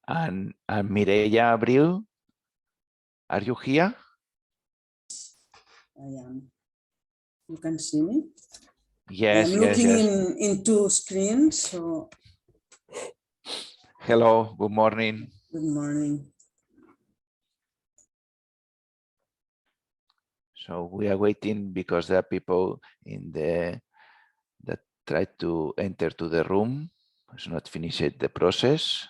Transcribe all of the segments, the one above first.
And Mireia Abril, are you here? I am. You can see me? Yes, I'm yes, looking yes. in two screens. So hello, good morning. good morning. So we are waiting because there are people in the that try to enter to the room. It's not finished the process.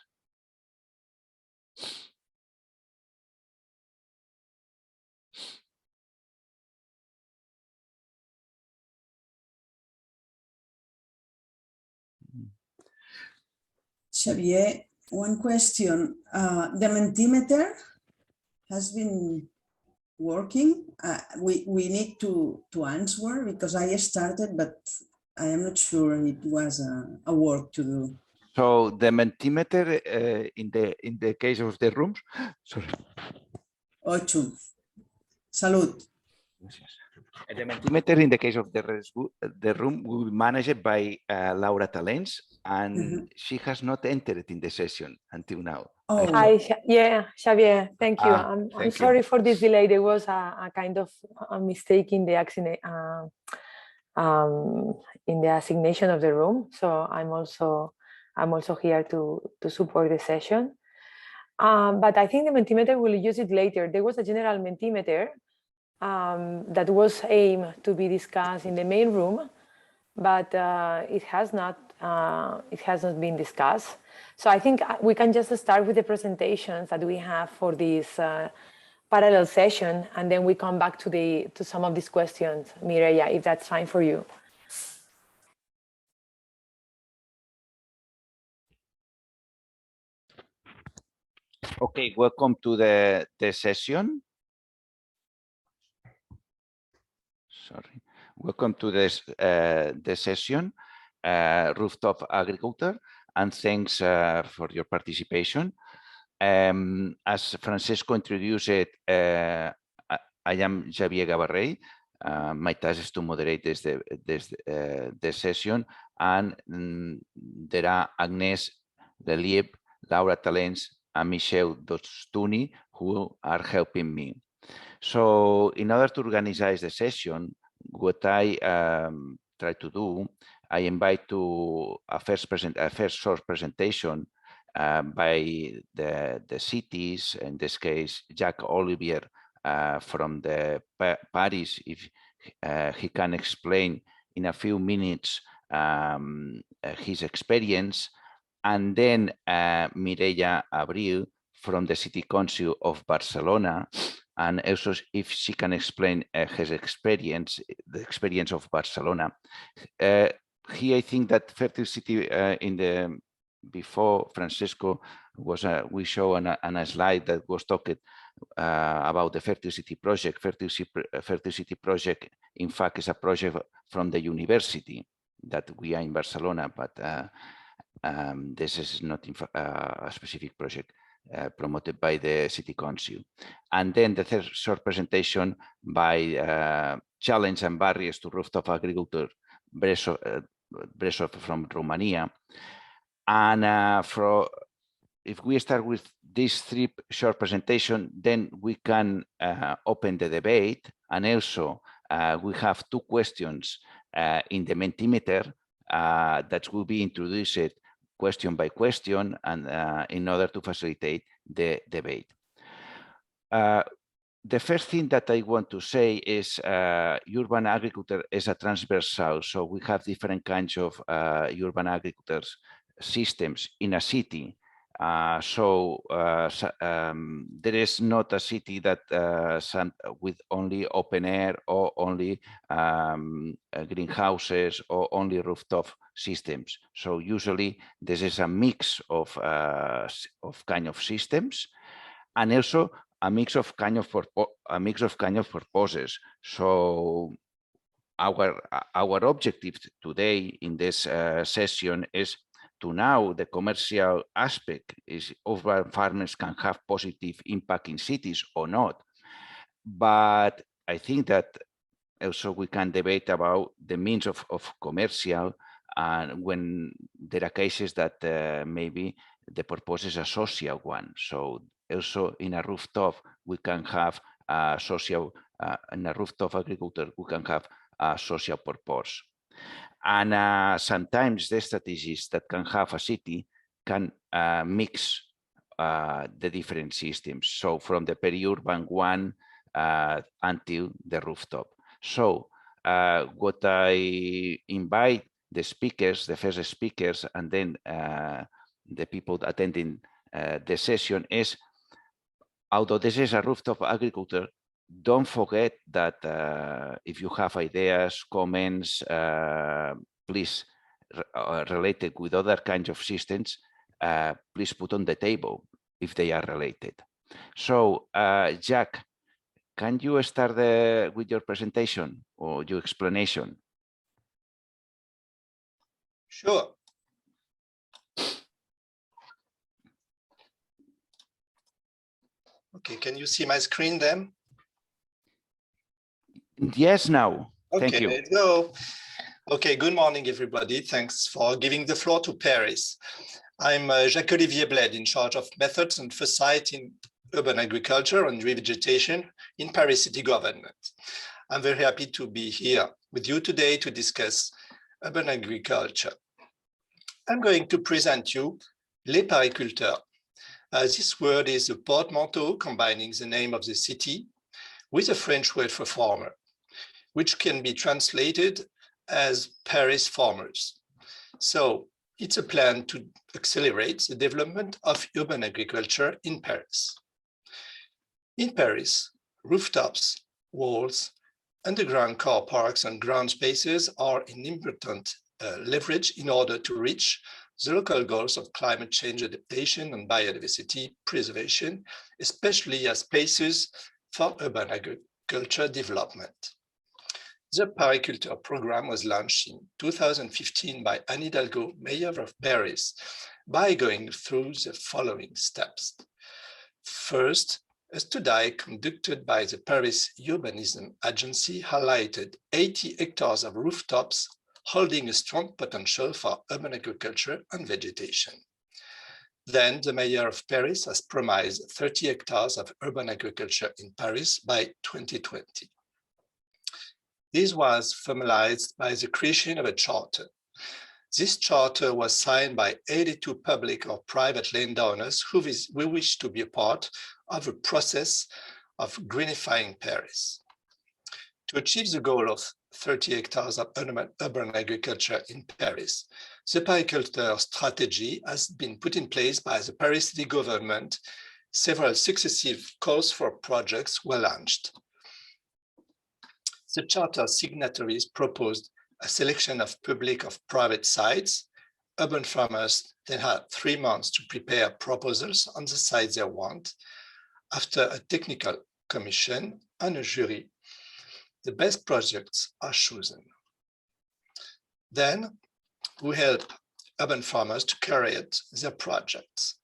Xavier, one question. The Mentimeter has been working. We need to answer because I started, but I am not sure it was a work to do. So the Mentimeter in the case of the rooms, sorry. 8. Salud. The Mentimeter in the case of the room will be managed by Laura Talens, and she has not entered in the session until now. Oh. Hi, yeah, Xavier, thank you. I'm sorry for this delay. There was a kind of a mistake in the assignation of the room. So I'm also here to support the session. But I think the Mentimeter will use it later. There was a general Mentimeter that was aimed to be discussed in the main room, but it has not been discussed. So I think we can just start with the presentations that we have for this parallel session, and then we come back to some of these questions, Mireia, if that's fine for you. Okay, welcome to the session. Sorry, welcome to this the session, Rooftop Agriculture, and thanks for your participation. As Francesco introduced it, I am Xavier Gabarrey. My task is to moderate this session, and there are Agnes Lelieb, Laura Talens, and Michelle Dostuni who are helping me. So in order to organize the session, what I try to do, I invite to a first short presentation by the cities, in this case, Jacques Olivier from the Paris, if he can explain in a few minutes his experience, and then Mireia Abril from the City Council of Barcelona, and also if she can explain his experience, the experience of Barcelona. Here, I think that Fertile City before Francesco was, we show on a slide that was talking about the Fertile City project. Fertile City project, in fact, is a project from the university that we are in Barcelona, but this is not a specific project promoted by the City Council. And then the third short presentation by Challenge and Barriers to Rooftop Agriculture, Breakout from Romania. And if we start with these three short presentation, then we can open the debate. And also we have two questions in the Mentimeter that will be introduced question by question, and in order to facilitate the debate. The first thing that I want to say is urban agriculture is a transversal. So we have different kinds of urban agriculture systems in a city. There is not a city that with only open air or only greenhouses or only rooftop systems. So usually this is a mix of kind of systems, and also a mix of kind of purposes. So our objective today in this session is to know the commercial aspect is urban farmers can have positive impact in cities or not. But I think that also we can debate about the means of commercial, and when there are cases that maybe the purpose is a social one. So also in a rooftop, we can have a social, in a rooftop agriculture, we can have a social purpose. And sometimes the strategies that can have a city can mix the different systems. So from the peri-urban one until the rooftop. So what I invite the speakers, the first speakers, and then the people attending the session is, although this is a rooftop agriculture, don't forget that if you have ideas, comments, please, related with other kinds of systems, please put on the table if they are related. So, Jack, can you start with your presentation or your explanation? Sure. Okay, can you see my screen then? Yes, now. Okay, Thank you. let's go. Okay, good morning, everybody. Thanks for giving the floor to Paris. I'm Jacques-Olivier Bled, in charge of methods and foresight in urban agriculture and revegetation in Paris city government. I'm very happy to be here with you today to discuss urban agriculture. I'm going to present you Les Pariculteurs. This word is a portmanteau combining the name of the city with a French word for farmer, which can be translated as Paris farmers. So it's a plan to accelerate the development of urban agriculture in Paris. In Paris, rooftops, walls, underground car parks and ground spaces are an important leverage in order to reach the local goals of climate change adaptation and biodiversity preservation, especially as places for urban agriculture development. The Pariculture program was launched in 2015 by Anne Hidalgo, Mayor of Paris, by going through the following steps. First, a study conducted by the Paris Urbanism Agency highlighted 80 hectares of rooftops holding a strong potential for urban agriculture and vegetation. Then the Mayor of Paris has promised 30 hectares of urban agriculture in Paris by 2020. This was formalized by the creation of a charter. This charter was signed by 82 public or private landowners who wish to be a part of a process of greenifying Paris. To achieve the goal of 30 hectares of urban agriculture in Paris, the Pariculture strategy has been put in place by the Paris city government. Several successive calls for projects were launched. The charter signatories proposed a selection of public or private sites. Urban farmers then had 3 months to prepare proposals on the sites they want. After a technical commission and a jury, the best projects are chosen. Then we help urban farmers to carry out their projects.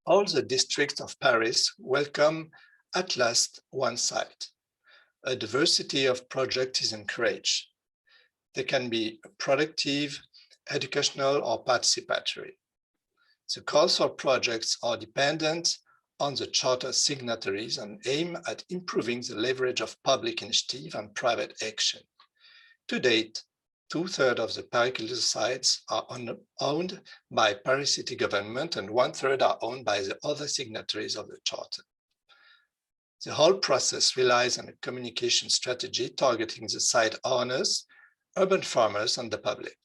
All the districts of Paris welcome at last one site. A diversity of projects is encouraged. They can be productive, educational, or participatory. The calls for projects are dependent on the charter signatories and aim at improving the leverage of public initiative and private action. To date, 2/3 of the Pariculture sites are owned by Paris city government and 1/3 are owned by the other signatories of the charter. The whole process relies on a communication strategy targeting the site owners, urban farmers, and the public.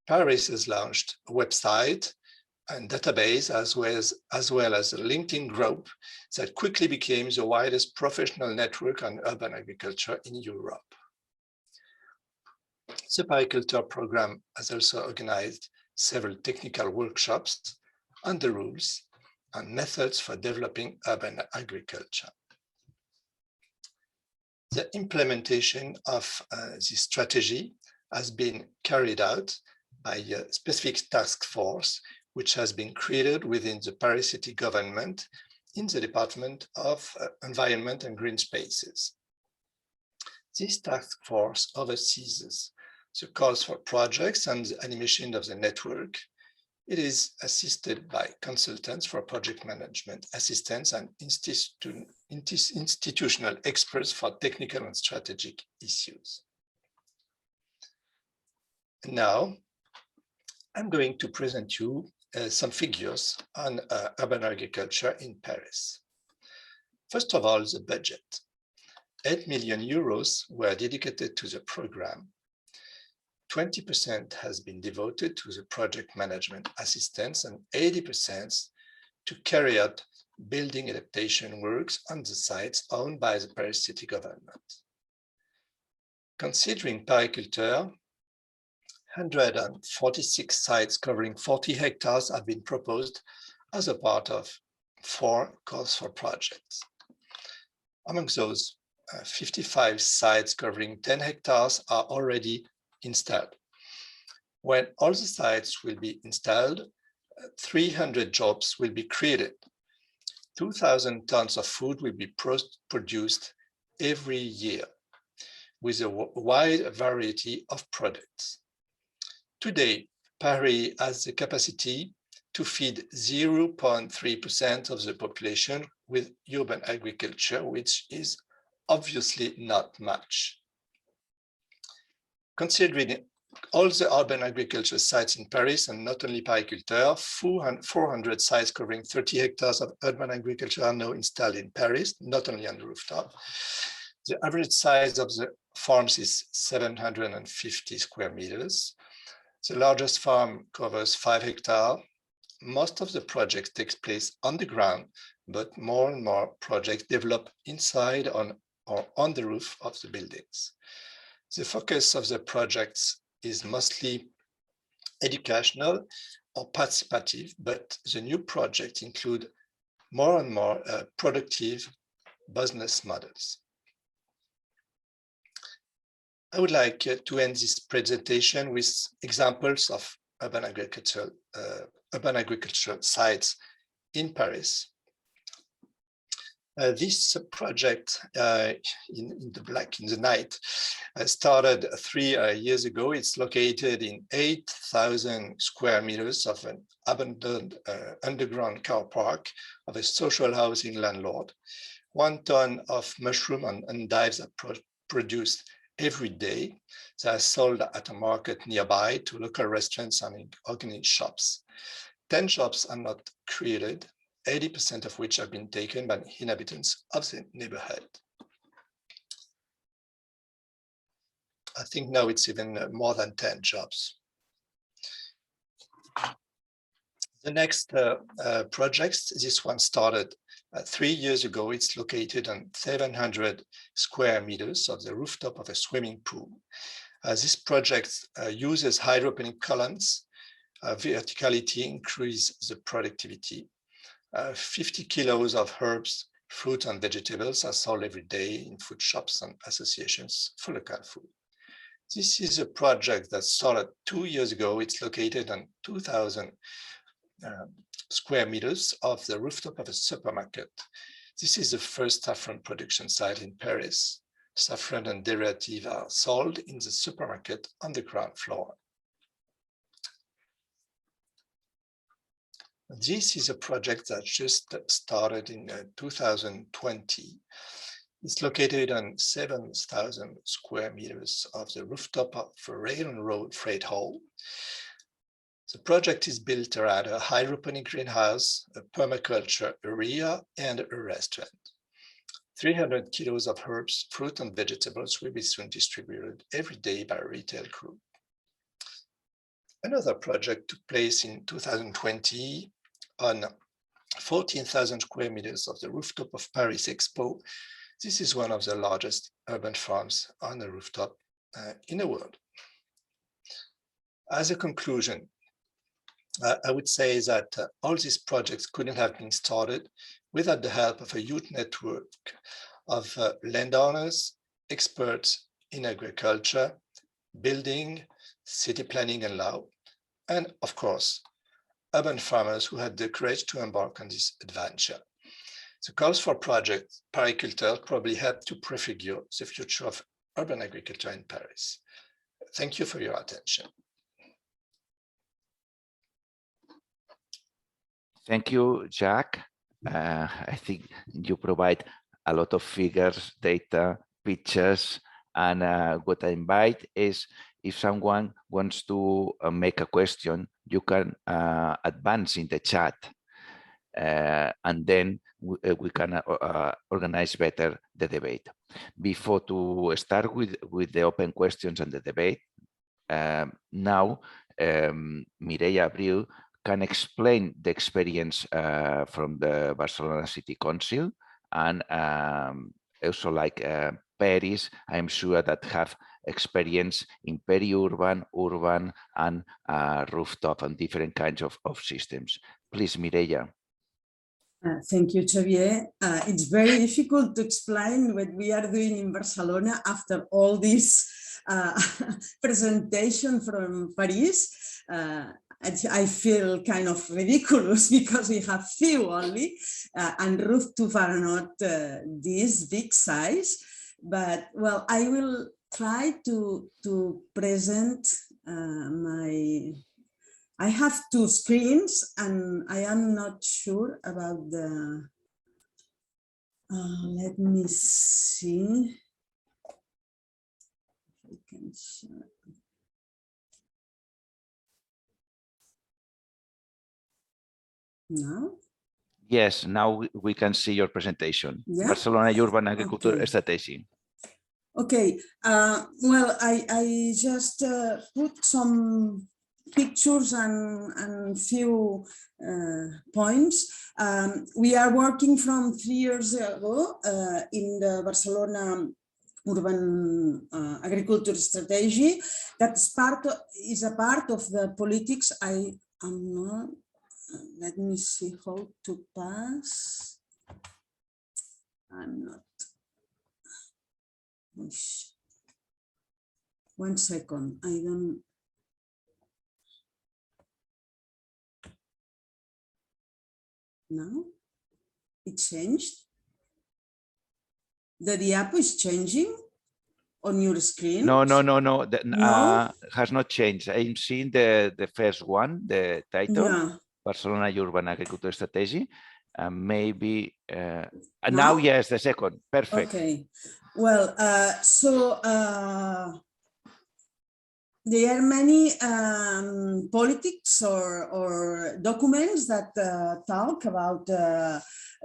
Paris has launched a website and database as well as a LinkedIn group that quickly became the widest professional network on urban agriculture in Europe. The Pariculture program has also organized several technical workshops on the rules and methods for developing urban agriculture. The implementation of this strategy has been carried out by a specific task force which has been created within the Paris city government in the Department of Environment and Green Spaces. This task force oversees the calls for projects and the animation of the network, It is assisted by consultants for project management assistants and institutional experts for technical and strategic issues. Now, I'm going to present you some figures on urban agriculture in Paris. First of all, the budget. 8 million euros were dedicated to the program. 20% has been devoted to the project management assistance and 80% to carry out building adaptation works on the sites owned by the Paris city government. Considering pariculture, 146 sites covering 40 hectares have been proposed as a part of 4 calls for projects. Among those, 55 sites covering 10 hectares are already installed. When all the sites will be installed, 300 jobs will be created. 2,000 tons of food will be produced every year with a wide variety of products. Today, Paris has the capacity to feed 0.3% of the population with urban agriculture, which is obviously not much. Considering all the urban agriculture sites in Paris, and not only pariculture, 400 sites covering 30 hectares of urban agriculture are now installed in Paris, not only on the rooftop. The average size of the farms is 750 square meters. The largest farm covers 5 hectares. Most of the projects take place on the ground, but more and more projects develop inside or on the roof of the buildings. The focus of the projects is mostly educational or participative, but the new projects include more and more productive business models. I would like to end this presentation with examples of urban agriculture sites in Paris. This project in the night started 3 years ago. It's located in 8,000 square meters of an abandoned underground car park of a social housing landlord. 1 ton of mushroom and endives are produced every day. They are sold at a market nearby to local restaurants and organic shops. 10 shops are not created, 80% of which have been taken by inhabitants of the neighborhood. I think now it's even more than 10 jobs. The next project, this one started 3 years ago. It's located on 700 square meters of the rooftop of a swimming pool. This project uses hydroponic columns. Verticality increases the productivity. 50 kilos of herbs, fruit and vegetables are sold every day in food shops and associations for local food. This is a project that started 2 years ago. It's located on 2,000 square meters of the rooftop of a supermarket. This is the first saffron production site in Paris. Saffron and derivatives are sold in the supermarket on the ground floor. This is a project that just started in 2020. It's located on 7,000 square meters of the rooftop of a railroad freight hall. The project is built around a hydroponic greenhouse, a permaculture area, and a restaurant. 300 kilos of herbs, fruit, and vegetables will be soon distributed every day by a retail crew. Another project took place in 2020 on 14,000 square meters of the rooftop of Paris Expo. This is one of the largest urban farms on the rooftop in the world. As a conclusion, I would say that all these projects couldn't have been started without the help of a huge network of landowners, experts in agriculture, building, city planning and law, and of course, urban farmers who had the courage to embark on this adventure. The calls for project pariculture probably helped to prefigure the future of urban agriculture in Paris. Thank you for your attention. Thank you, Jack. I think you provide a lot of figures, data, pictures, and what I invite is if someone wants to make a question, you can advance in the chat, and then we can organize better the debate. Before to start with the open questions and the debate, now Mireia Abril can explain the experience from the Barcelona City Council, and also like Paris, I'm sure that have experience in peri-urban, urban, and rooftop and different kinds of systems. Please, Mireia. Thank you, Xavier. It's very difficult to explain what we are doing in Barcelona after all this presentation from Paris. I feel kind of ridiculous because we have few only, and Rooftop are not this big size. But well, I will try to present I have two screens and I am not sure about the, let me see. If I can share. Now? Yes, now we can see your presentation. Yeah? Barcelona Urban Agriculture Okay. Strategy. Okay, well, I just put some pictures and few points. We are working from 3 years ago in the Barcelona Urban Agriculture Strategy. That's is a part of the politics. I am not, let me see how to pass. I'm not. 1 second, I don't. Now it changed. The diapo is changing on your screen. No. No? Has not changed. I'm seeing the first one, the title, Yeah. Barcelona Urban Agriculture Strategy. Maybe Now? Yes, the second. Perfect. Okay. Well, there are many politics or documents that talk about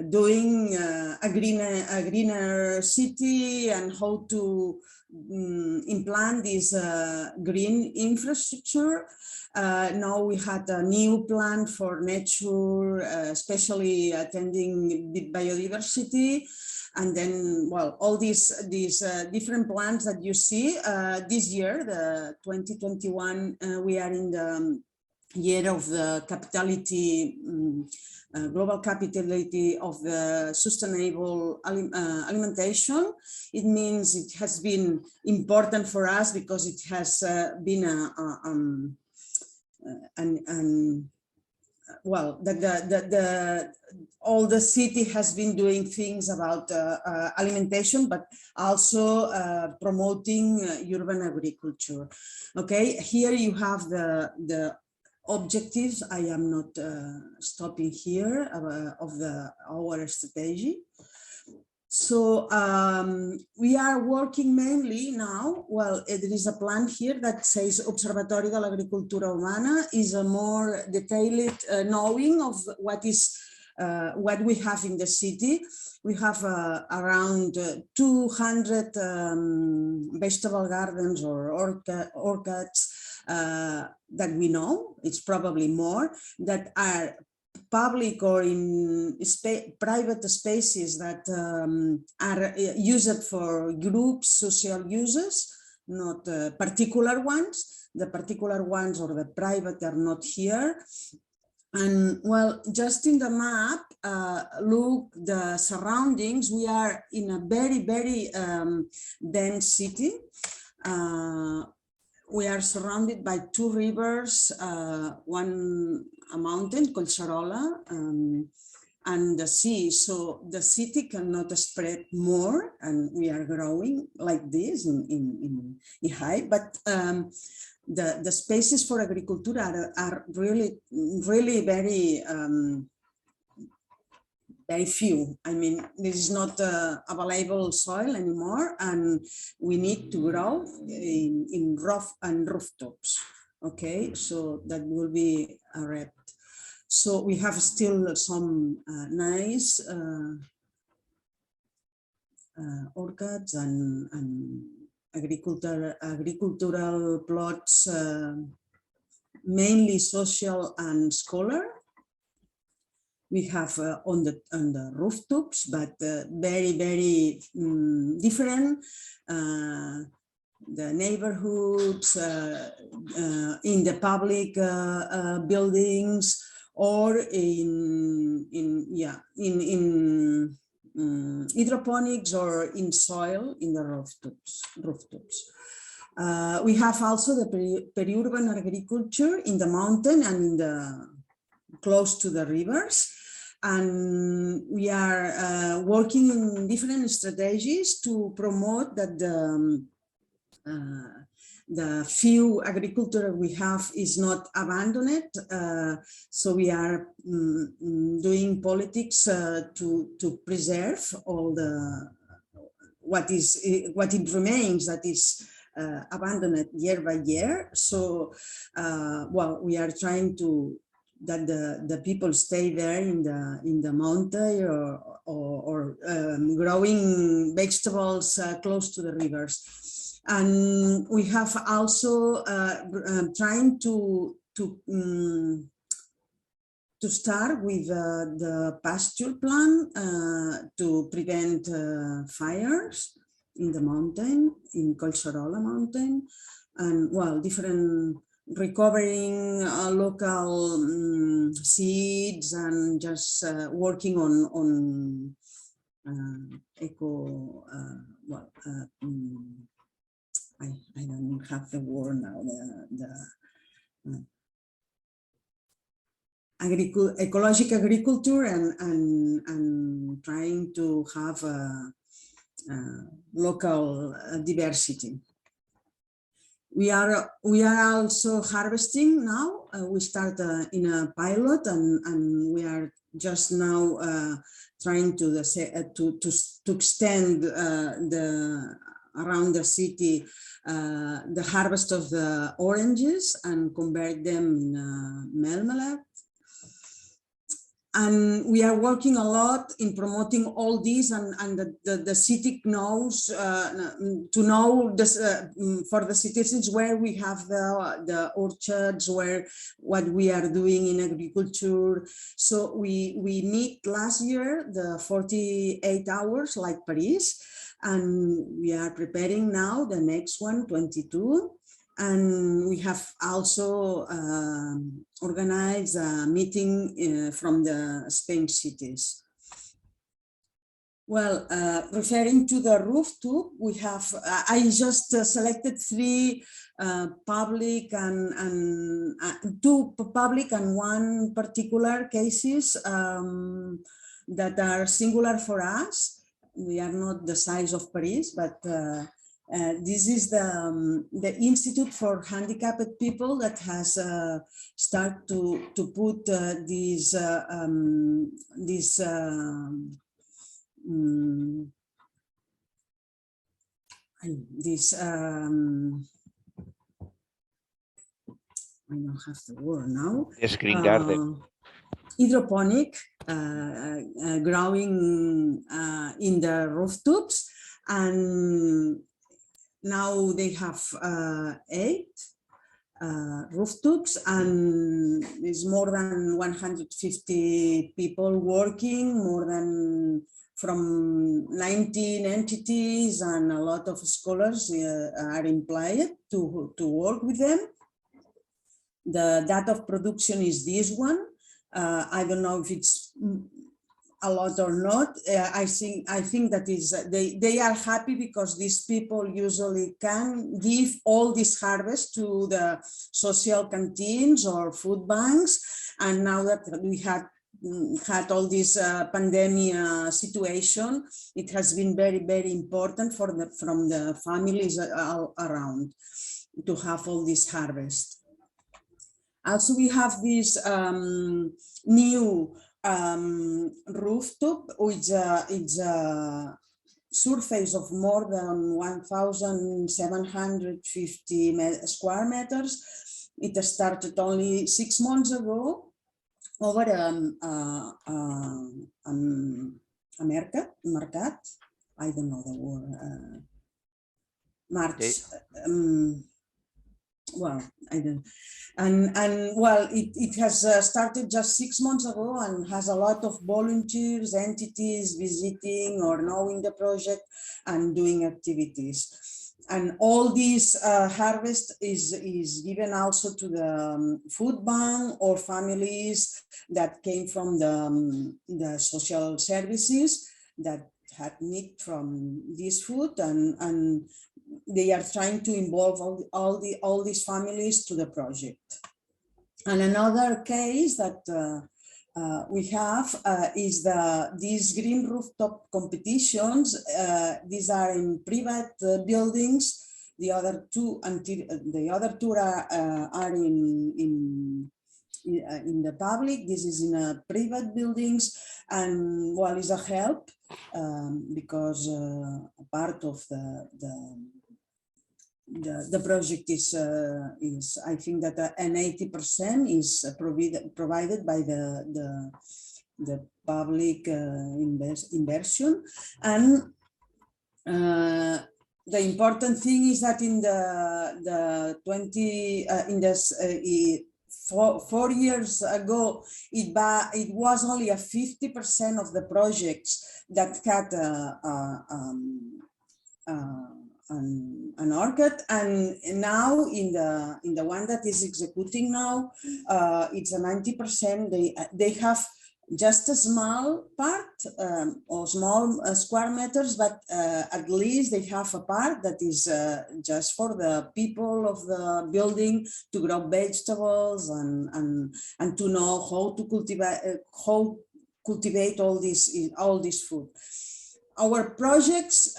doing a greener city and how to implant this green infrastructure. Now we had a new plan for nature, especially attending biodiversity. And then, well, all these different plans that you see this year, the 2021, we are in the year of the capitality, global capitality of the sustainable alimentation. It means it has been important for us because it has been well, all the city has been doing things about alimentation, but also promoting urban agriculture. Okay, here you have the objectives. I am not stopping here of our strategy. So we are working mainly now, well, there is a plan here that says Observatori de l'Agricultura Urbana is a more detailed knowing of what we have in the city. We have around 200 vegetable gardens or orchards that we know, it's probably more, that are public or in private spaces that are used for groups, social uses, not particular ones. The particular ones or the private are not here. And well, just in the map, look the surroundings. We are in a very, very dense city. We are surrounded by 2 rivers, a mountain called Charola, and the sea. So the city cannot spread more, and we are growing like this in height. But the spaces for agriculture are really very very few. I mean, this is not available soil anymore, and we need to grow in roof and rooftops. Okay, so that will be a rep. So we have still some nice orchards and agricultural plots, mainly social and scholar. We have on the rooftops, but very different. The neighborhoods, in the public buildings, or in hydroponics or in soil in the rooftops. We have also the peri-urban agriculture in the mountain and in the close to the rivers. And we are working in different strategies to promote that the few agriculture we have is not abandoned. So we are doing politics to preserve all the what it remains that is abandoned year by year. So well, we are trying to that the people stay there in the mountain or growing vegetables close to the rivers. And we have also trying to start with the pasture plan to prevent fires in the mountain, in Collserola mountain, and well, different recovering local seeds and just working on eco, well, I don't have the word now, ecological agriculture and trying to have local diversity. We are also harvesting now. We start in a pilot, and we are just now trying to extend around the city the harvest of the oranges and convert them in marmalade. And we are working a lot in promoting all these, and the city knows to know this, for the citizens where we have the orchards, what we are doing in agriculture. So we meet last year the 48 hours like Paris, and we are preparing now the next one, 22. And we have also organized a meeting from the Spain cities. Well, referring to the rooftop, we have, I just selected three public and two public and one particular cases that are singular for us. We are not the size of Paris, but this is the Institute for Handicapped People that has started to put these I don't have the word now. Yes, green garden. Hydroponic growing in the rooftops, and now they have 8 rooftops, and there's more than 150 people working, more than from 19 entities, and a lot of scholars are employed to work with them. The date of production is this one. I don't know if it's a lot or not. I think that is they are happy because these people usually can give all this harvest to the social canteens or food banks, and now that we had all this pandemic situation, it has been very important for from the families all around to have all this harvest. Also, we have this new Rooftop, which it's a surface of more than 1,750 square meters. It started only 6 months ago over mercat. I don't know the word. March. Well, I don't. And well, it has started just 6 months ago and has a lot of volunteers, entities visiting or knowing the project and doing activities. And all this harvest is given also to the food bank or families that came from the social services that had need from this food, and they are trying to involve all these families to the project. And another case that we have is these green rooftop competitions. These are in private buildings. The other two are in the public. This is in private buildings, and well, is a help because part of the project is I think that an 80% is provided by the public inversion. And the important thing is that in the 4 years ago, it was only a 50% of the projects that had an orchid, and now in the one that is executing now, it's a 90%. They have just a small part or small square meters, but at least they have a part that is just for the people of the building to grow vegetables and to know how to cultivate all this food. Our projects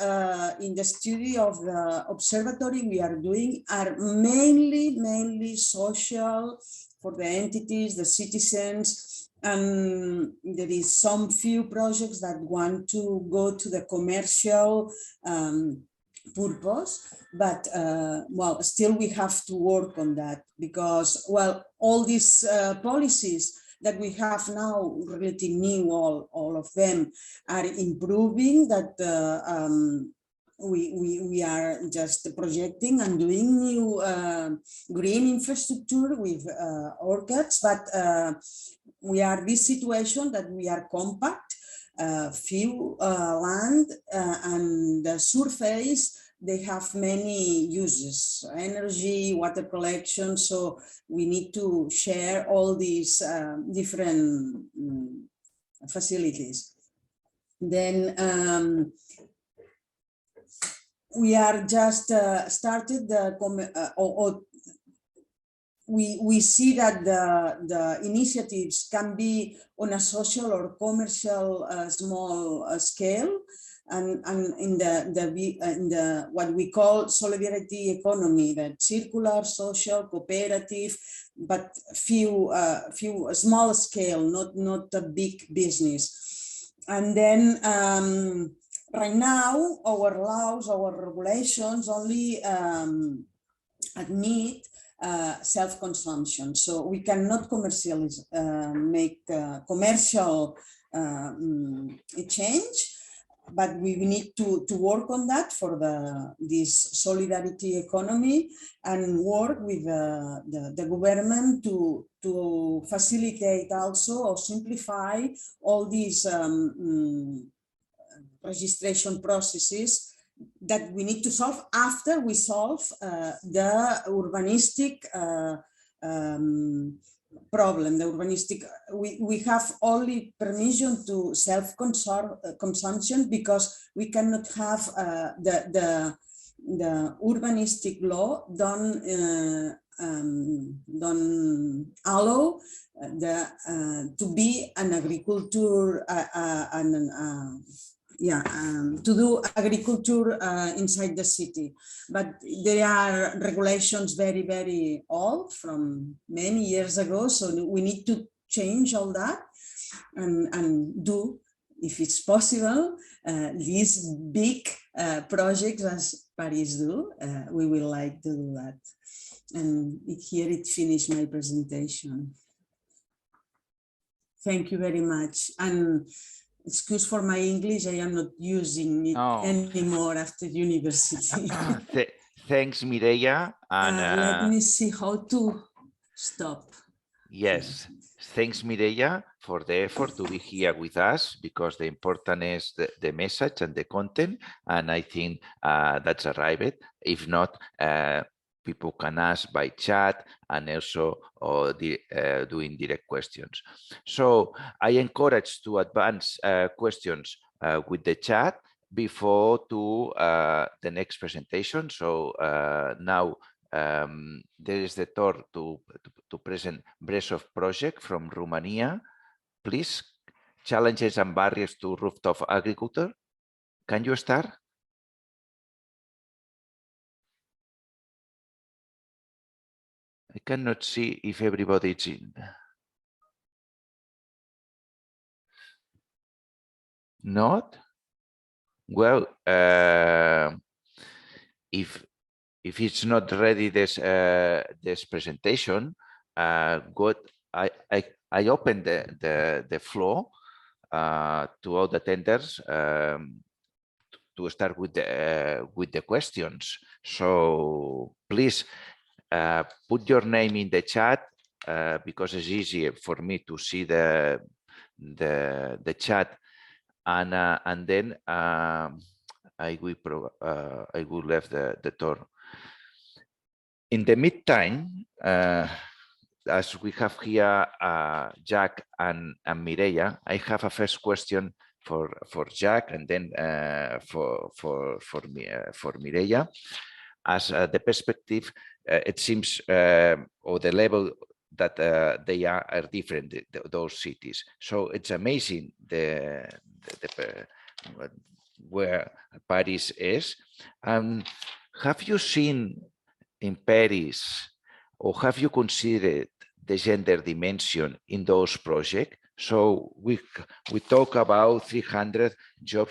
in the studio of the observatory we are doing are mainly social for the entities, the citizens, and there is some few projects that want to go to the commercial purpose, but well, still we have to work on that because, well, all these policies that we have now, relatively new, all of them are improving, that we are just projecting and doing new green infrastructure with orchids, but we are this situation that we are compact, few land, and the surface, they have many uses, energy, water collection, so we need to share all these different facilities. Then we are just started we see that the initiatives can be on a social or commercial small scale, and in the what we call solidarity economy, that circular, social, cooperative, but few small scale, not a big business. And then right now our laws, our regulations only admit self-consumption, so we cannot commercialize, make commercial change, but we need to work on that for this solidarity economy, and work with the government to facilitate also or simplify all these registration processes that we need to solve after we solve the urbanistic problem. The urbanistic, we have only permission to self-consumption because we cannot have the urbanistic law don't allow to be an agriculture to do agriculture inside the city, but there are regulations very, very old from many years ago, so we need to change all that. and do, if it's possible, these big projects as Paris do. We will like to do that. And here it finished my presentation. Thank you very much. And excuse for my English, I am not using it anymore after university. Thanks, Mireia. And let me see how to stop. Yes, thanks, Mireia, for the effort to be here with us, because the important is the message and the content. And I think that's arrived. If not, people can ask by chat and also doing direct questions. So I encourage to advance questions with the chat before to the next presentation. So now there is the turn to present Breakout project from Romania. Please, challenges and barriers to rooftop agriculture. Can you start? I cannot see if everybody is in. Not? Well, if it's not ready, this presentation, good. I open the floor to all the attenders to start with the questions. So please put your name in the chat because it's easier for me to see the chat, and then I will leave the tour. In the meantime, as we have here Jack and Mireia, I have a first question for Jack, and then for Mireia. As the perspective, it seems, or the level that they are different, those cities. So it's amazing where Paris is. Have you seen in Paris, or have you considered the gender dimension in those projects? So we talk about 300 job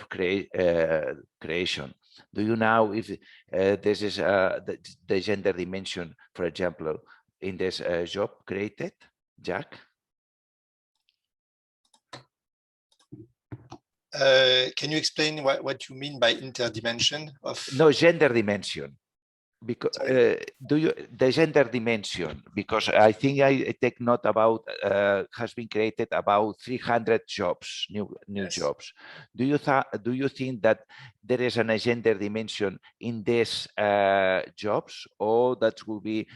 creation. Do you know if this is the gender dimension, for example, in this job created, Jack? Can you explain what you mean by interdimension of? No, gender dimension. Because the gender dimension, because I think I take note about has been created about 300 jobs, new yes. jobs. Do you think that there is a gender dimension in these jobs, or that will be?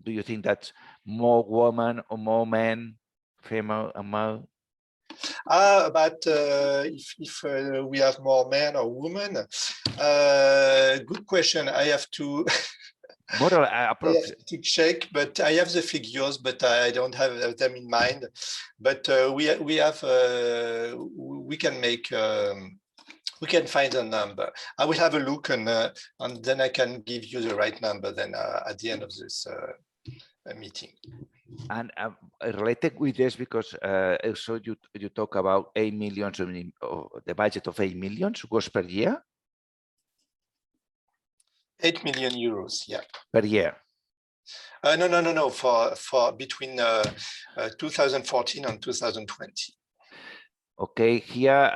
Do you think that's more women or more men, female and male? But if we have more men or women, good question. I have to to check, but I have the figures, but I don't have them in mind. But we have we can make we can find a number. I will have a look, and then I can give you the right number then at the end of this meeting. And related with this, because also you talk about 8 million, the budget of 8 million was per year? 8 million euros, yeah. Per year? No, for between 2014 and 2020. Okay, here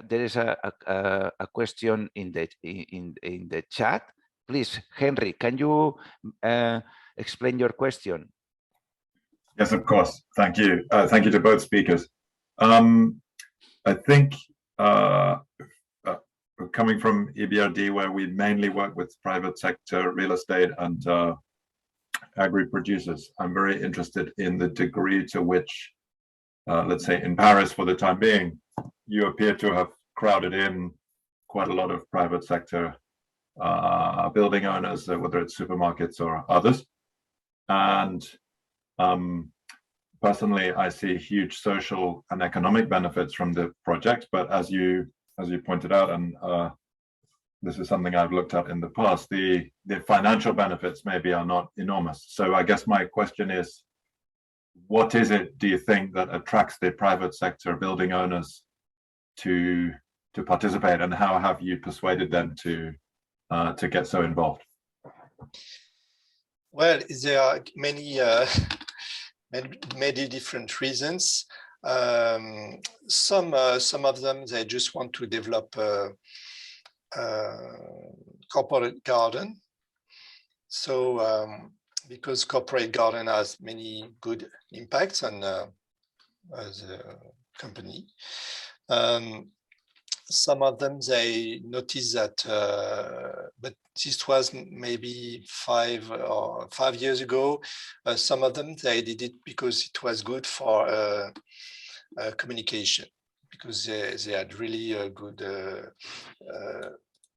there is a question in the chat. Please, Henry, can you explain your question? Yes, of course. Thank you. Thank you to both speakers. I think coming from EBRD, where we mainly work with private sector, real estate, and agri-producers, I'm very interested in the degree to which, let's say in Paris for the time being, you appear to have crowded in quite a lot of private sector building owners, whether it's supermarkets or others. And personally, I see huge social and economic benefits from the project, but as you pointed out, and this is something I've looked at in the past, the financial benefits maybe are not enormous. So I guess my question is, what is it, do you think, that attracts the private sector building owners to participate, and how have you persuaded them to get so involved? Well, there are many different reasons. Some of them, they just want to develop a corporate garden. So because corporate garden has many good impacts on as a company. Some of them, they notice that, but this was maybe 5 years ago. Some of them, they did it because it was good for communication, because they had really good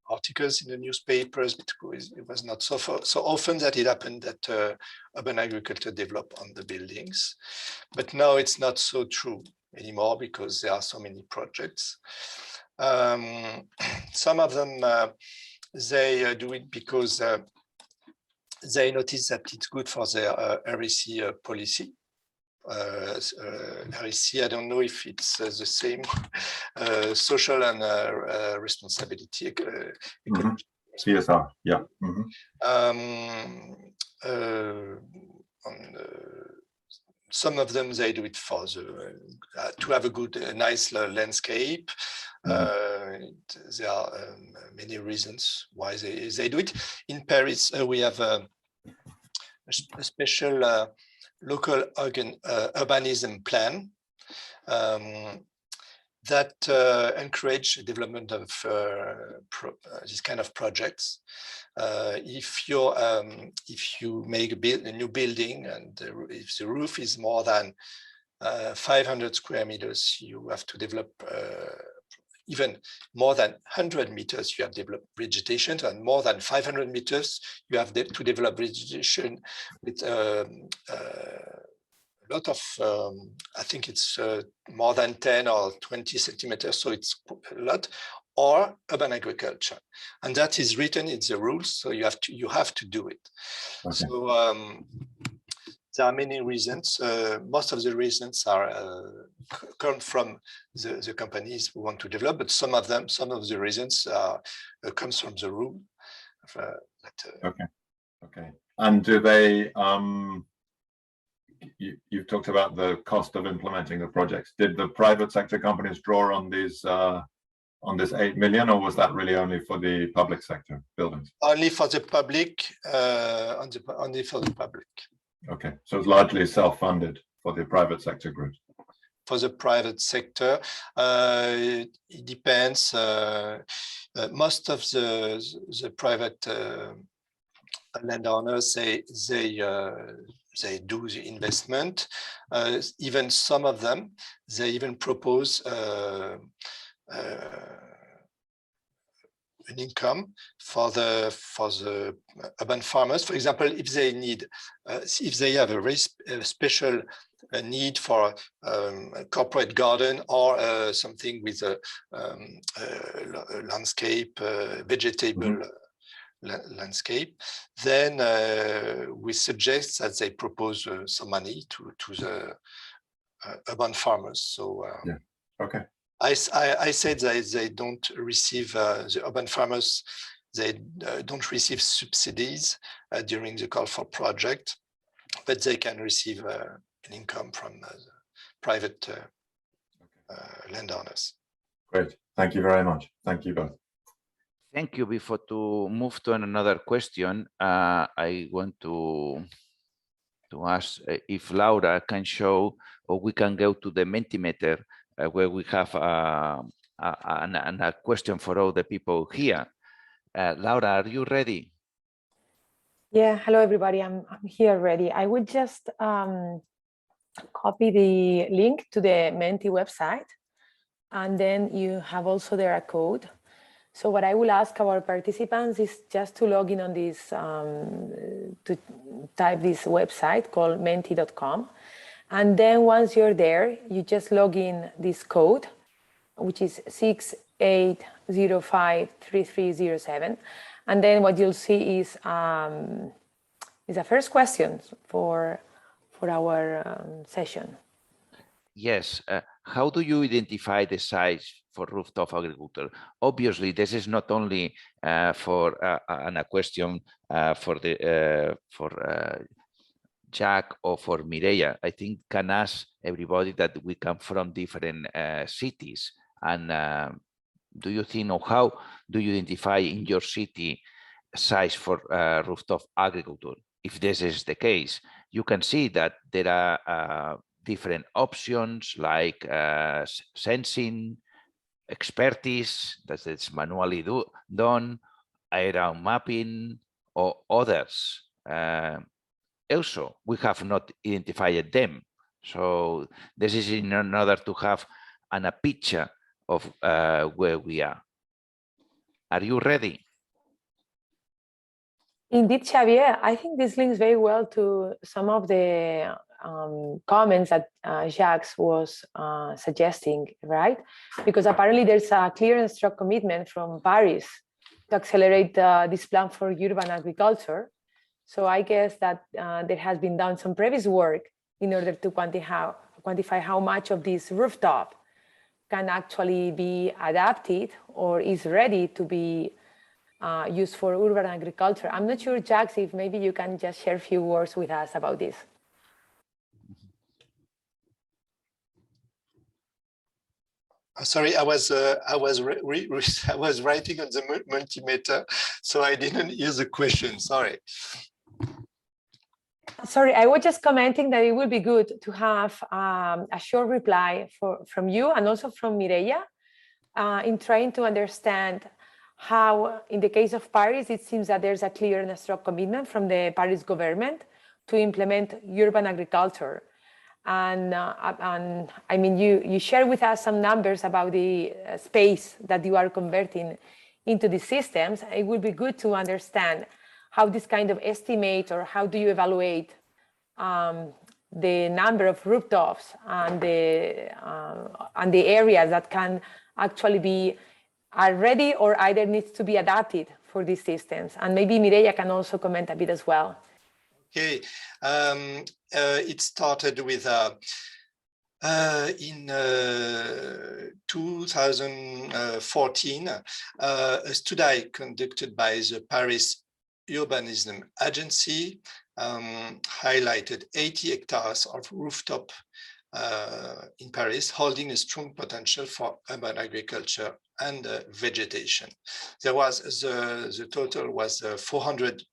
articles in the newspapers, because it was not so often that it happened that urban agriculture developed on the buildings. But now it's not so true anymore because there are so many projects. Some of them, they do it because they notice that it's good for their REC policy. REC, I don't know if it's the same, social and responsibility. CSR, yeah. Some of them, they do it for the, to have a good, nice landscape. There are many reasons why they do it. In Paris, we have a special local urbanism plan that encourage the development of this kind of projects. If you make a new building, and if the roof is more than 500 square meters, you have to develop even more than 100 meters, you have developed vegetation, and more than 500 meters, you have to develop vegetation with a lot of, I think it's more than 10 or 20 centimeters, so it's a lot, or urban agriculture. And that is written in the rules, so you have to do it. Okay. So there are many reasons. Most of the reasons are come from the companies who want to develop, but some of the reasons comes from the rule. Okay. And do they? You've talked about the cost of implementing the projects. Did the private sector companies draw on these on this 8 million, or was that really only for the public sector buildings? Only for the public. Only for the public. Okay, so it's largely self-funded for the private sector groups. For the private sector, it depends. Most of the private landowners, they do the investment. Even some of them, they even propose an income for the urban farmers. For example, if they need, if they have a very special need for a corporate garden or something with a landscape, vegetable landscape, then we suggest that they propose some money to the urban farmers. So yeah, okay. I said that they don't receive, the urban farmers, they don't receive subsidies during the call for project, but they can receive an income from private landowners. Great, thank you very much. Thank you both. Thank you. Before to move to another question, I want to ask if Laura can show, or we can go to the Mentimeter, where we have a question for all the people here. Laura, are you ready? Yeah, hello everybody, I'm here ready. I would just copy the link to the Menti website, and then you have also there a code. So what I will ask our participants is just to log in on this, to type this website called menti.com. And then once you're there, you just log in this code, which is 68053307. And then what you'll see is a first question for session. Yes. How do you identify the size for rooftop agriculture? Obviously, this is not only for a question for Jack or for Mireia. I think can ask everybody that we come from different cities. And do you think, or how do you identify in your city size for rooftop agriculture? If this is the case, you can see that there are different options like sensing, expertise, that it's manually done, aerial mapping, or others. Also, we have not identified them. So this is in order to have a picture of where we are. Are you ready? Indeed, Xavier, I think this links very well to some of the comments that Jacques was suggesting, right? Because apparently there's a clear and strong commitment from Paris to accelerate this plan for urban agriculture. So I guess that there has been done some previous work in order to quantify how much of this rooftop can actually be adapted or is ready to be used for urban agriculture. I'm not sure, Jacques, if maybe you can just share a few words with us about this. Sorry, I was writing on the Mentimeter, so I didn't hear the question. Sorry. Sorry, I was just commenting that it would be good to have a short reply from you and also from Mireia in trying to understand how, in the case of Paris, it seems that there's a clear and strong commitment from the Paris government to implement urban agriculture. And I mean, you share with us some numbers about the space that you are converting into the systems. It would be good to understand how this kind of estimate, or how do you evaluate the number of rooftops and the areas that can actually are ready or either needs to be adapted for these systems. And maybe Mireia can also comment a bit as well. Okay, it started with in 2014 a study conducted by the Paris Urbanism Agency highlighted 80 hectares of rooftop in Paris, holding a strong potential for urban agriculture and vegetation. There was the total was 400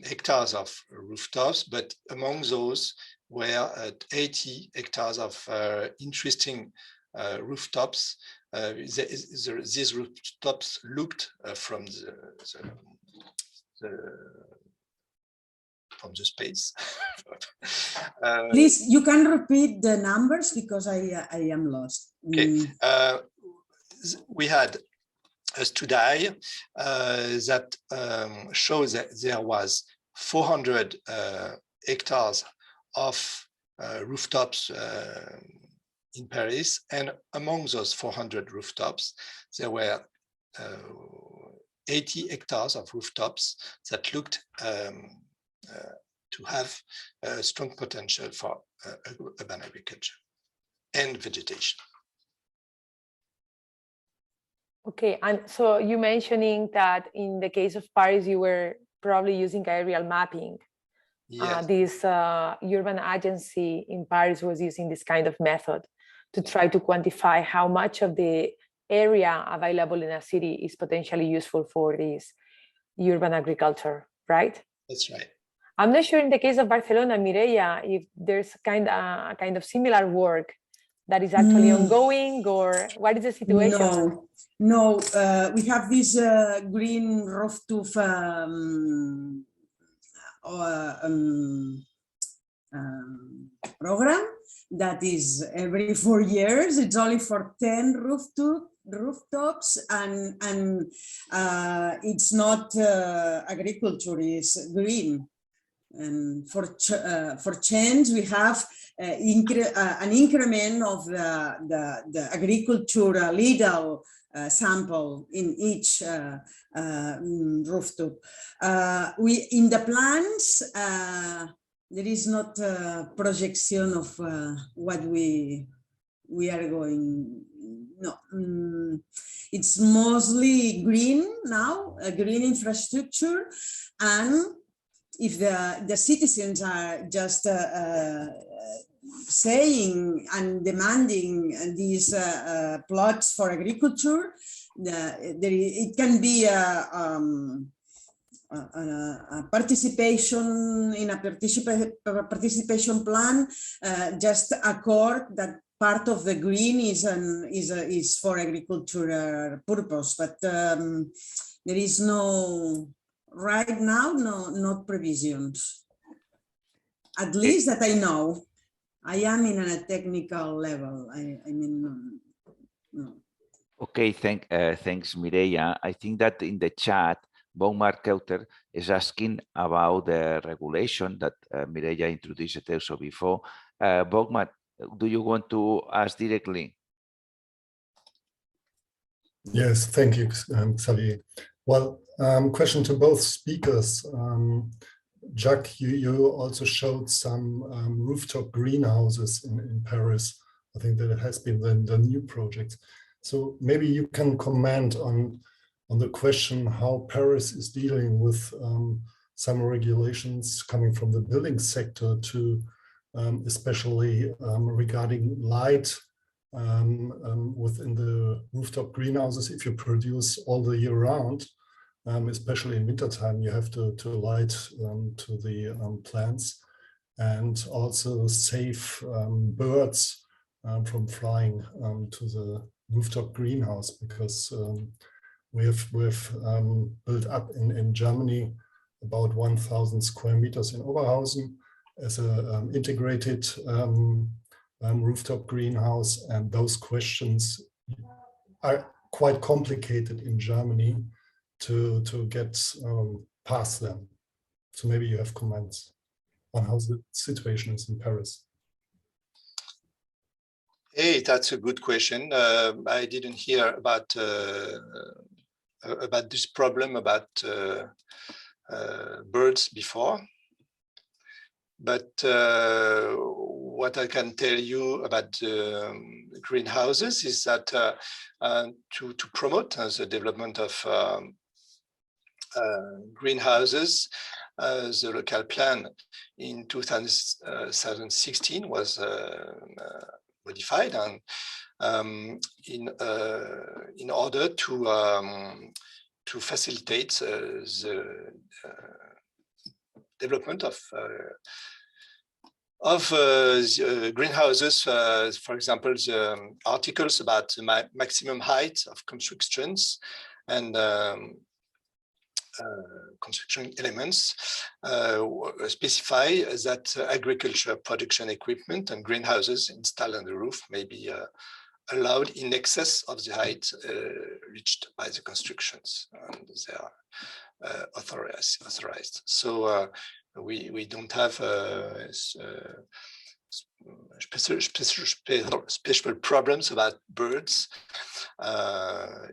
hectares of rooftops, but among those were 80 hectares of interesting rooftops. These rooftops looked from the space. Please, you can repeat the numbers because I am lost. Okay. We had a study that shows that there was 400 hectares of rooftops in Paris, and among those 400 rooftops, there were 80 hectares of rooftops that looked to have a strong potential for urban agriculture and vegetation. Okay, and so you mentioning that in the case of Paris, you were probably using aerial mapping. Yes. This urban agency in Paris was using this kind of method to try to quantify how much of the area available in a city is potentially useful for this urban agriculture, right? That's right. I'm not sure in the case of Barcelona, Mireia, if there's kind of similar work that is actually ongoing, or what is the situation? No, we have this green rooftop program that is every 4 years. It's only for 10 rooftops, and it's not agriculture, it's green. And for change, we have an increment of the agriculture legal sample in each rooftop. In the plans, there is not a projection of what we are going. No, it's mostly green now, a green infrastructure, and if the citizens are just saying and demanding these plots for agriculture, it can be a participation in a participation plan, just accord that part of the green is for agricultural purpose, but there is no right now, not provisions. At least that I know. I am in a technical level. I mean, no. Okay, thanks, Mireia. I think that in the chat, Bogmar Keuter is asking about the regulation that Mireia introduced also before. Bogmar, do you want to ask directly? Yes, thank you, Xavier. Well, question to both speakers. Jacques, you also showed some rooftop greenhouses in Paris. I think that it has been the new project. So maybe you can comment on the question how Paris is dealing with some regulations coming from the building sector to especially regarding light within the rooftop greenhouses. If you produce all the year round, especially in wintertime, you have to light to the plants, and also save birds from flying to the rooftop greenhouse, because we have built up in Germany about 1,000 square meters in Oberhausen as an integrated rooftop greenhouse, and those questions are quite complicated in Germany to get past them. So maybe you have comments on how the situation is in Paris. Hey, that's a good question. I didn't hear about this problem about birds before, but what I can tell you about greenhouses is that to promote the development of greenhouses, the local plan in 2016 was modified, and in order to facilitate the development of greenhouses, for example, the articles about the maximum height of constructions and construction elements specify that agriculture production equipment and greenhouses installed on the roof may be allowed in excess of the height reached by the constructions, and they are authorized. So we don't have special problems about birds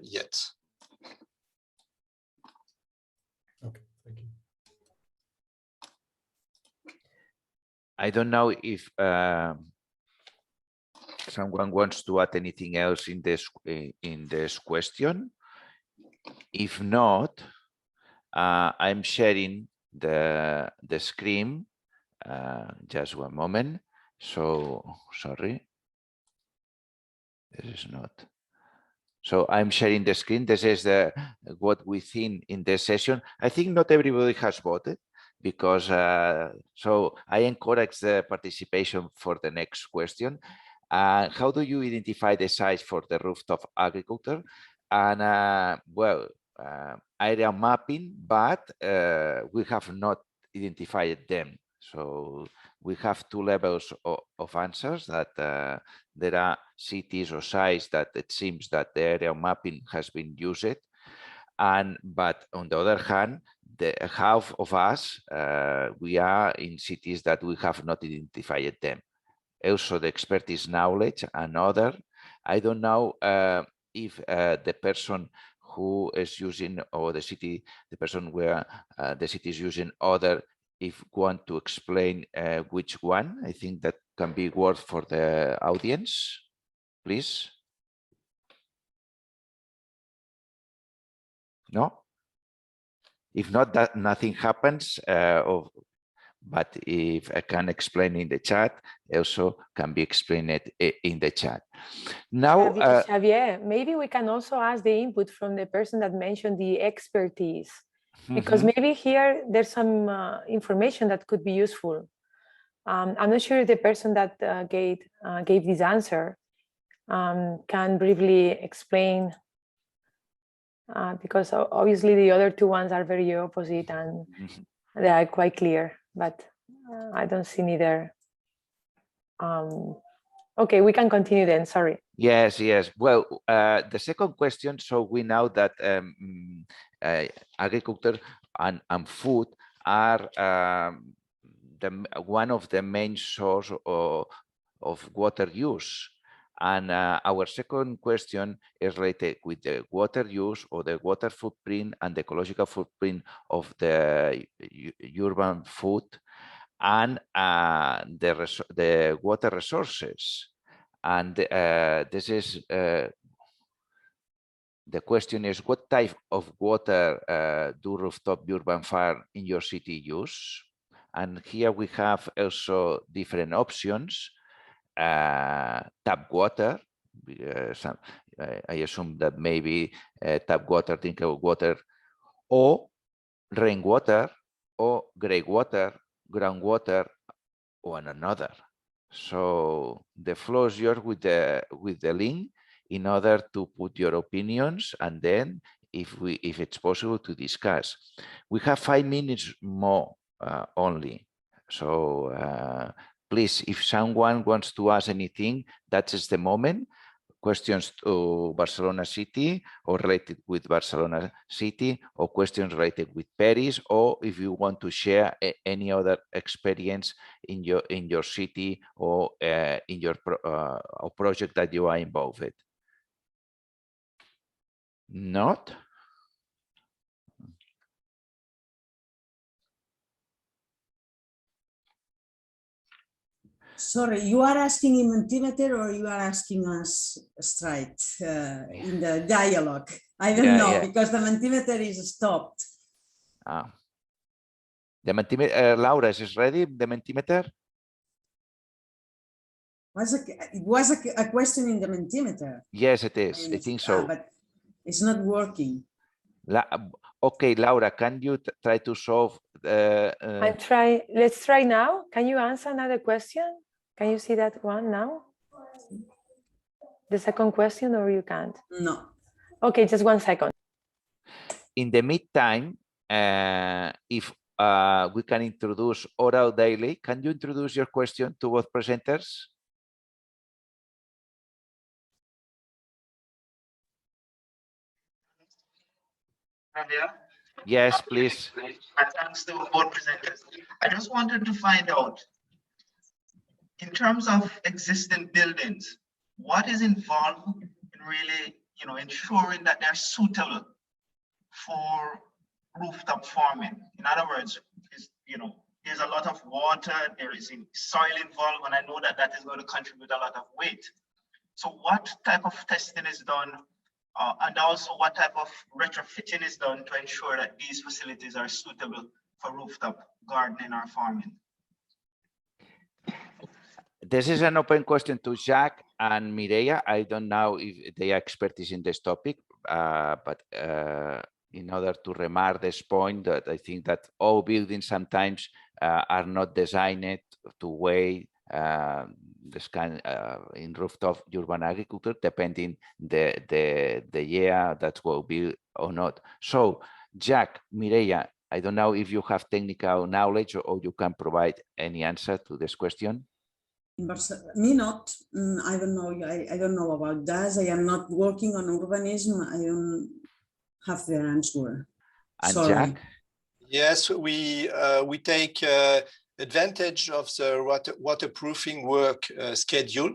yet. Okay, thank you. I don't know if someone wants to add anything else in this question. If not, I'm sharing the screen. Just one moment. So sorry, this is not. So I'm sharing the screen. This is what we think in this session. I think not everybody has voted, because so I encourage the participation for the next question. How do you identify the size for the rooftop agriculture? And well, area mapping, but we have not identified them. So we have two levels of answers, that there are cities or sites that it seems that the area mapping has been used. But on the other hand, the half of us, we are in cities that we have not identified them. Also the expertise knowledge and other. I don't know if the person who is using, or the city, the person where the city is using other, if want to explain which one, I think that can be worth for the audience, please. No? If not, that nothing happens, but if I can explain in the chat, also can be explained in the chat. Now, Xavier, maybe we can also ask the input from the person that mentioned the expertise, because maybe here there's some information that could be useful. I'm not sure if the person that gave this answer can briefly explain, because obviously the other two ones are very opposite and they are quite clear, but I don't see neither. Okay, we can continue then, sorry. Yes. Well, the second question, so we know that agriculture and food are one of the main source of water use. And our second question is related with the water use, or the water footprint and the ecological footprint of the urban food, and the water resources. And this is the question is, what type of water do rooftop urban farm in your city use? And here we have also different options. Tap water. I assume that maybe tap water, drinking water, or rainwater, or grey water, groundwater, or another. So the floor is yours with the link in order to put your opinions, and then if it's possible to discuss. We have 5 minutes more only. So please, if someone wants to ask anything, that is the moment. Questions to Barcelona City, or related with Barcelona City, or questions related with Paris, or if you want to share any other experience in your city, or in your project that you are involved with. Not? Sorry, you are asking in Mentimeter, or you are asking us straight in the dialogue? I don't know, because the Mentimeter is stopped. The Mentimeter, Laura, is ready, the Mentimeter? It was a question in the Mentimeter. Yes, it is. I think so. But it's not working. Okay, Laura, can you try to solve? Let's try now. Can you answer another question? Can you see that one now? The second question, or you can't? No. Okay, just 1 second. In the meantime, if we can introduce Oral Daily, can you introduce your question to both presenters? Yes, please. Thanks to both presenters. I just wanted to find out, in terms of existing buildings, what is involved in really, ensuring that they're suitable for rooftop farming? In other words, there's a lot of water, there is soil involved, and I know that that is going to contribute a lot of weight. So what type of testing is done, and also what type of retrofitting is done to ensure that these facilities are suitable for rooftop gardening or farming? This is an open question to Jacques and Mireia. I don't know if they are experts in this topic, but in order to remark this point, that I think that all buildings sometimes are not designed to weigh this kind in rooftop urban agriculture, depending the year that will be or not. So, Jacques, Mireia, I don't know if you have technical knowledge, or you can provide any answer to this question. Me not. I don't know. I don't know about that. I am not working on urbanism. I don't have the answer. And sorry. Jack? Yes, we take advantage of the waterproofing work schedule.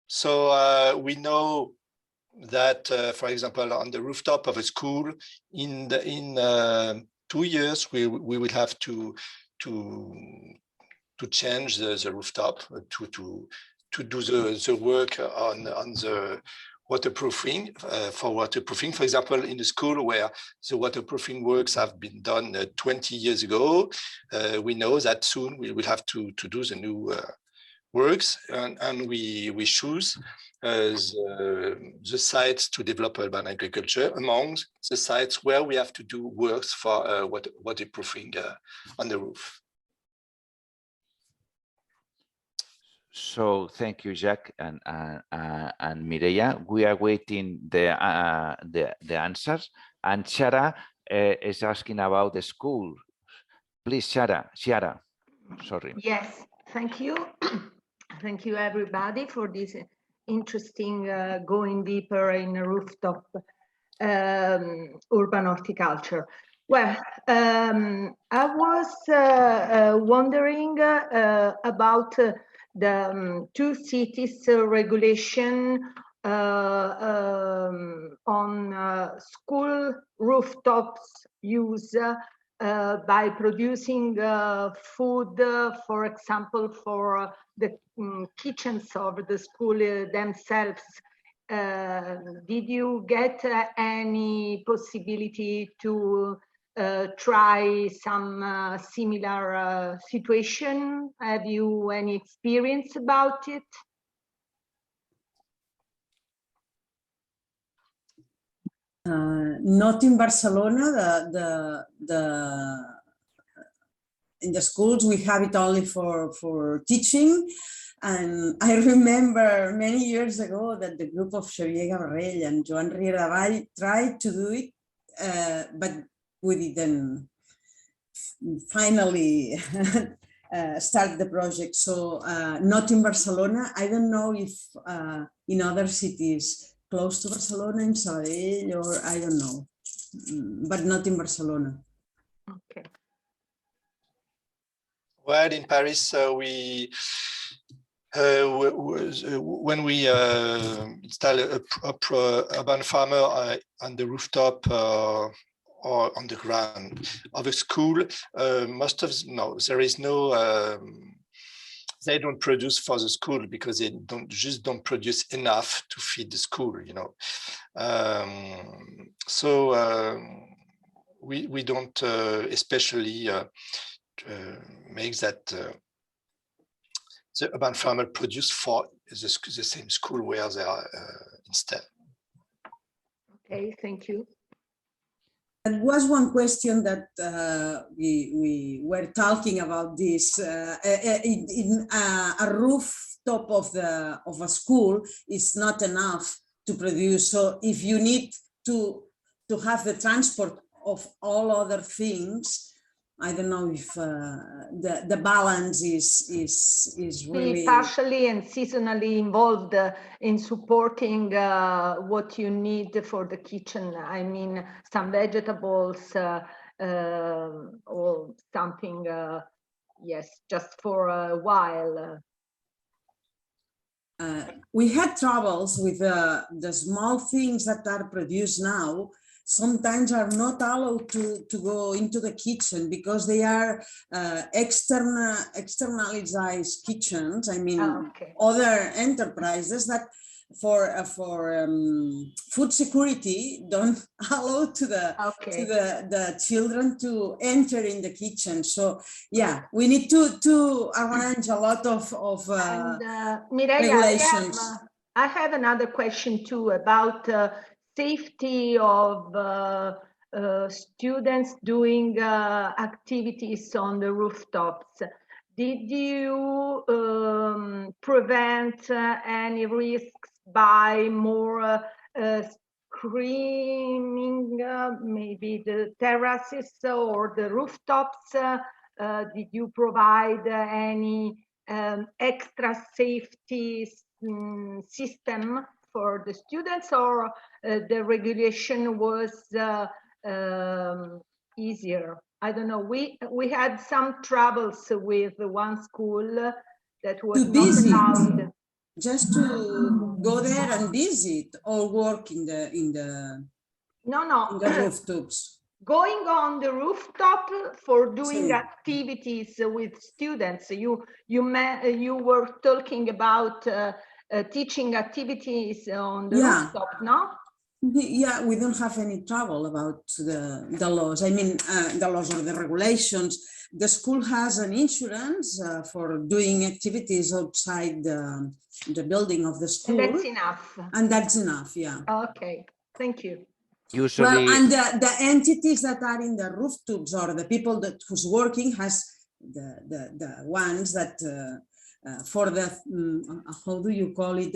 So we know that, for example, on the rooftop of a school, in 2 years, we will have to change the rooftop to do the work on the waterproofing, for waterproofing. For example, in the school where the waterproofing works have been done 20 years ago, we know that soon we will have to do the new works, and we choose the sites to develop urban agriculture among the sites where we have to do works for waterproofing on the roof. So thank you, Jacques and Mireia. We are waiting the answers. And Shara is asking about the school. Please, Shara, sorry. Yes, thank you. Thank you, everybody, for this interesting going deeper in rooftop urban horticulture. Well, I was wondering about the two cities regulation on school rooftops use by producing food, for example, for the kitchens of the school themselves. Did you get any possibility to try some similar situation? Have you any experience about it? Not in Barcelona. In the schools we have it only for teaching, and I remember many years ago that the group of Xavier Gavarrell and Joan Riera Vall tried to do it, but we didn't finally start the project. So not in Barcelona. I don't know if in other cities close to Barcelona, in Sabadell, or I don't know, but not in Barcelona. Okay. Well, in Paris, when we install a urban farmer on the rooftop or on the ground of a school, there is no. They don't produce for the school because they don't produce enough to feed the school, you know. We don't especially make that the urban farmer produce for the same school where they are instead. Okay, thank you. There was one question that we were talking about this. In a rooftop of a school is not enough to produce. So if you need to have the transport of all other things, I don't know if the balance is really partially and seasonally involved in supporting what you need for the kitchen. I mean, some vegetables or something. Yes, just for a while. We had troubles with the small things that are produced now. Sometimes are not allowed to go into the kitchen because they are externalized kitchens. I mean, other enterprises that for food security don't allow to the children to enter in the kitchen. So yeah, we need to arrange a lot of Mireia, regulations. I have another question too about safety of students doing activities on the rooftops. Did you prevent any risks by more screening maybe the terraces or the rooftops? Did you provide any extra safety system for the students, or the regulation was easier? I don't know. We had some troubles with one school that was not allowed. Just to go there and visit or work in the rooftops. Going on the rooftop for doing Sí. activities with students. You were talking about teaching activities on the rooftop, no? Yeah, we don't have any trouble about the laws. I mean, the laws or the regulations. The school has an insurance for doing activities outside the building of the school. And that's enough. And that's enough, yeah. Okay, thank you. Usually, well, and the entities that are in the rooftops or the people who's working has the ones that for the how do you call it,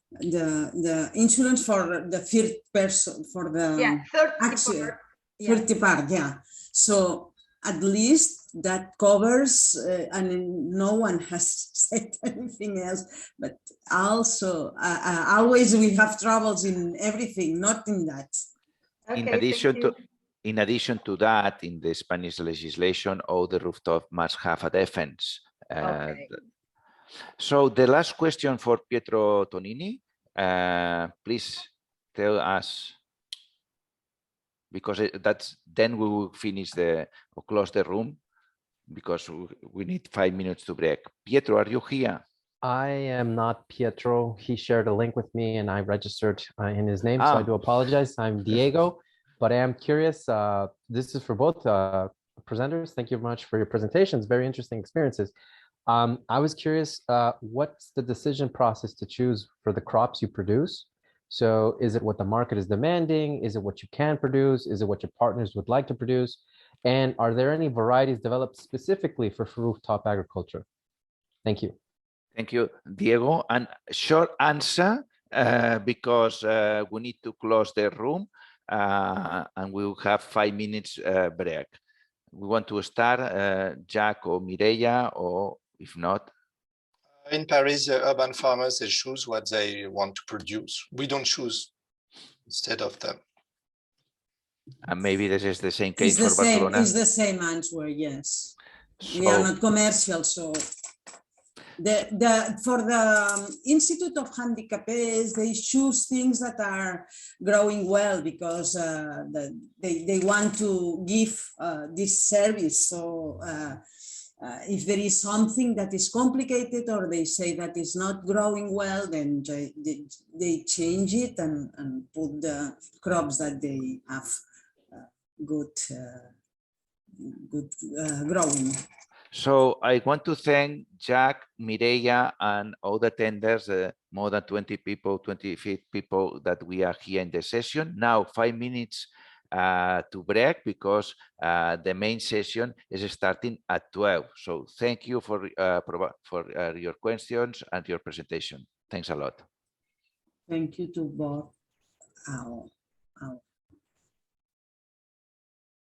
the insurance for the third person, for the third part, yeah. So at least that covers, and no one has said anything else, but also always we have troubles in everything, not in that. Okay, in addition to that, in the Spanish legislation, all the rooftop must have a defense. Okay. So the last question for Pietro Tonini, please tell us, because then we will finish or close the room, because we need 5 minutes to break. Pietro, are you here? I am not Pietro. He shared a link with me and I registered in his name, so I do apologize. I'm Diego, but I am curious. This is for both presenters. Thank you very much for your presentations. Very interesting experiences. I was curious, what's the decision process to choose for the crops you produce? So is it what the market is demanding? Is it what you can produce? Is it what your partners would like to produce? And are there any varieties developed specifically for rooftop agriculture? Thank you. Thank you, Diego. And short answer, because we need to close the room and we will have 5 minutes break. We want to start, Jack or Mireia, or if not. In Paris, the urban farmers, they choose what they want to produce. We don't choose instead of them. And maybe this is the same case for Barcelona. It's the same answer, yes. So, we are not commercial, so for the Institute of Handicapés, they choose things that are growing well because they want to give this service. So if there is something that is complicated or they say that is not growing well, then they change it and put the crops that they have good growing. So I want to thank Jack, Mireia, and all the attenders, more than 20 people, 25 people that we are here in the session. Now 5 minutes to break because the main session is starting at 12. So thank you for your questions and your presentation. Thanks a lot. Thank you to both our